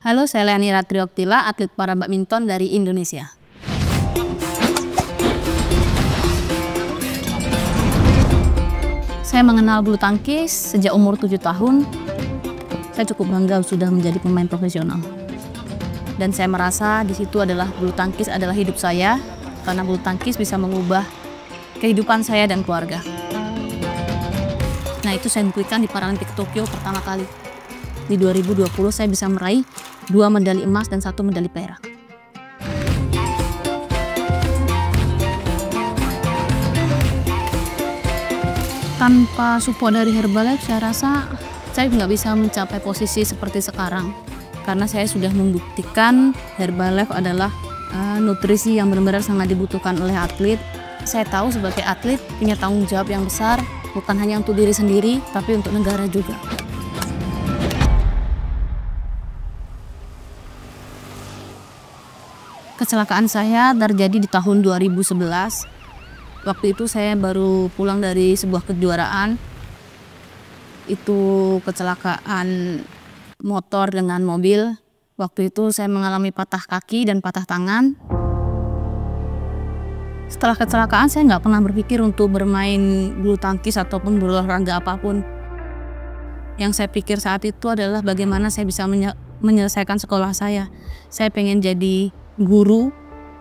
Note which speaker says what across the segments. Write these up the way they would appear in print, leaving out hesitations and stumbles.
Speaker 1: Halo, saya Leani Ratrioktila, atlet para badminton dari Indonesia. Saya mengenal bulu tangkis sejak umur 7 tahun. Saya cukup bangga sudah menjadi pemain profesional. Dan saya merasa di situ adalah bulu tangkis adalah hidup saya, karena bulu tangkis bisa mengubah kehidupan saya dan keluarga. Nah, itu saya buktikan di Paralimpik Tokyo pertama kali. Di 2020 saya bisa meraih 2 medali emas dan 1 medali perak. Tanpa support dari Herbalife, saya rasa saya nggak bisa mencapai posisi seperti sekarang. Karena saya sudah membuktikan Herbalife adalah nutrisi yang benar-benar sangat dibutuhkan oleh atlet. Saya tahu sebagai atlet punya tanggung jawab yang besar, bukan hanya untuk diri sendiri, tapi untuk negara juga. Kecelakaan saya terjadi di tahun 2011. Waktu itu saya baru pulang dari sebuah kejuaraan. Itu kecelakaan motor dengan mobil. Waktu itu saya mengalami patah kaki dan patah tangan. Setelah kecelakaan saya nggak pernah berpikir untuk bermain bulu tangkis ataupun berolahraga apapun. Yang saya pikir saat itu adalah bagaimana saya bisa menyelesaikan sekolah saya. Saya pengen jadi guru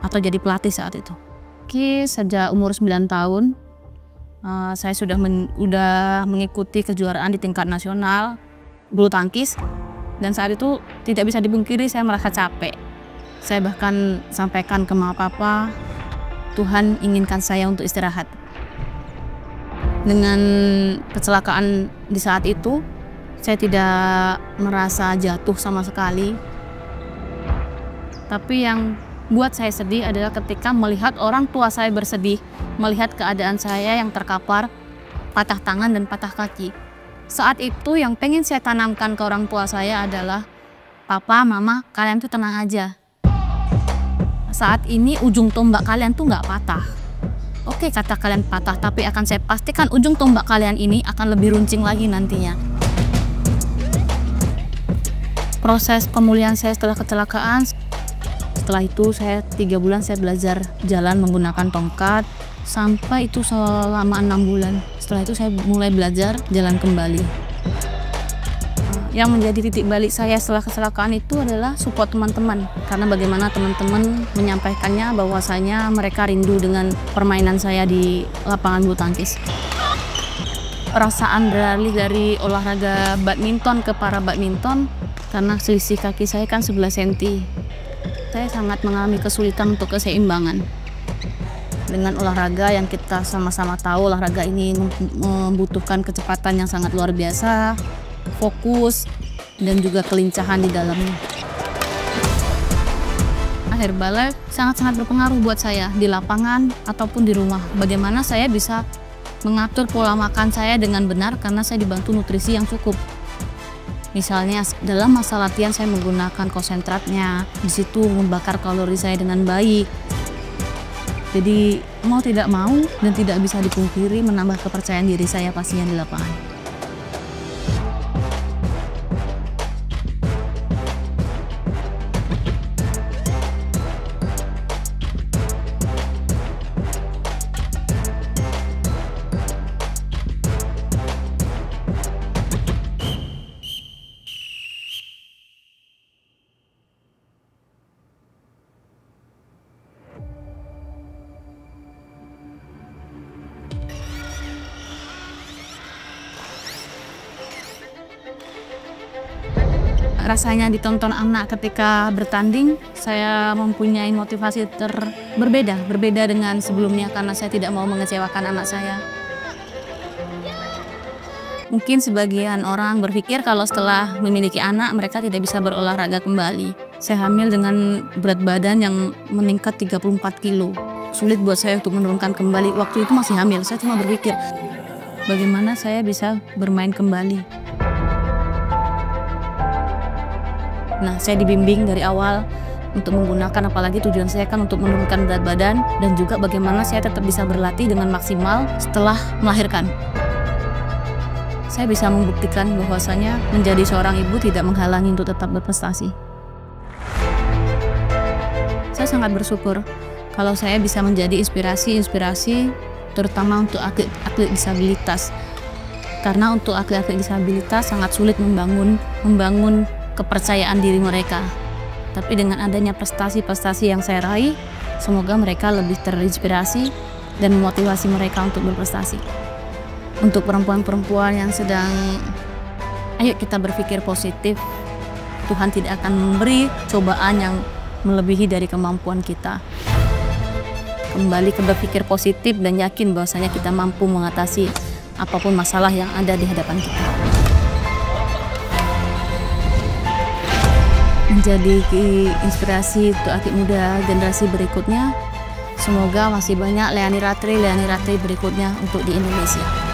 Speaker 1: atau jadi pelatih saat itu. Sejak umur 9 tahun saya sudah mengikuti kejuaraan di tingkat nasional bulu tangkis, dan saat itu tidak bisa dipungkiri saya merasa capek. Saya bahkan sampaikan ke mama papa, Tuhan inginkan saya untuk istirahat. Dengan kecelakaan di saat itu saya tidak merasa jatuh sama sekali. Tapi yang buat saya sedih adalah ketika melihat orang tua saya bersedih, melihat keadaan saya yang terkapar, patah tangan dan patah kaki. Saat itu yang pengen saya tanamkan ke orang tua saya adalah, Papa, Mama, kalian tuh tenang aja. Saat ini ujung tombak kalian tuh nggak patah. Oke, kata kalian patah, tapi akan saya pastikan ujung tombak kalian ini akan lebih runcing lagi nantinya. Proses pemulihan saya setelah kecelakaan, setelah itu saya 3 bulan saya belajar jalan menggunakan tongkat, sampai itu selama 6 bulan. Setelah itu saya mulai belajar jalan kembali. Yang menjadi titik balik saya setelah kecelakaan itu adalah support teman-teman. Karena bagaimana teman-teman menyampaikannya bahwasanya mereka rindu dengan permainan saya di lapangan bulu tangkis. Perasaan beralih dari olahraga badminton ke para badminton, karena selisih kaki saya kan 11 cm. Saya sangat mengalami kesulitan untuk keseimbangan. Dengan olahraga yang kita sama-sama tahu, olahraga ini membutuhkan kecepatan yang sangat luar biasa, fokus, dan juga kelincahan di dalamnya. Herbalife sangat-sangat berpengaruh buat saya di lapangan ataupun di rumah. Bagaimana saya bisa mengatur pola makan saya dengan benar karena saya dibantu nutrisi yang cukup. Misalnya dalam masa latihan saya menggunakan konsentratnya, di situ membakar kalori saya dengan baik. Jadi mau tidak mau dan tidak bisa dipungkiri menambah kepercayaan diri saya pastinya di lapangan. Rasanya ditonton anak ketika bertanding, saya mempunyai motivasi berbeda dengan sebelumnya karena saya tidak mau mengecewakan anak saya. Mungkin sebagian orang berpikir kalau setelah memiliki anak mereka tidak bisa berolahraga kembali. Saya hamil dengan berat badan yang meningkat 34 kilo. Sulit buat saya untuk menurunkan kembali. Waktu itu masih hamil, saya cuma berpikir bagaimana saya bisa bermain kembali. Nah, saya dibimbing dari awal untuk menggunakan, apalagi tujuan saya kan untuk menurunkan berat badan dan juga bagaimana saya tetap bisa berlatih dengan maksimal setelah melahirkan. Saya bisa membuktikan bahwasanya menjadi seorang ibu tidak menghalangi untuk tetap berprestasi. sangat bersyukur kalau saya bisa menjadi inspirasi terutama untuk atlet disabilitas. Karena untuk atlet disabilitas sangat sulit membangun kepercayaan diri mereka. Tapi dengan adanya prestasi-prestasi yang saya raih, semoga mereka lebih terinspirasi dan memotivasi mereka untuk berprestasi. Untuk perempuan-perempuan yang sedang, ayo kita berpikir positif. Tuhan tidak akan memberi cobaan yang melebihi dari kemampuan kita. Kembali ke berpikir positif dan yakin bahwasanya kita mampu mengatasi apapun masalah yang ada di hadapan kita. Menjadi inspirasi untuk atlet muda generasi berikutnya. Semoga masih banyak Leani Ratri berikutnya untuk di Indonesia.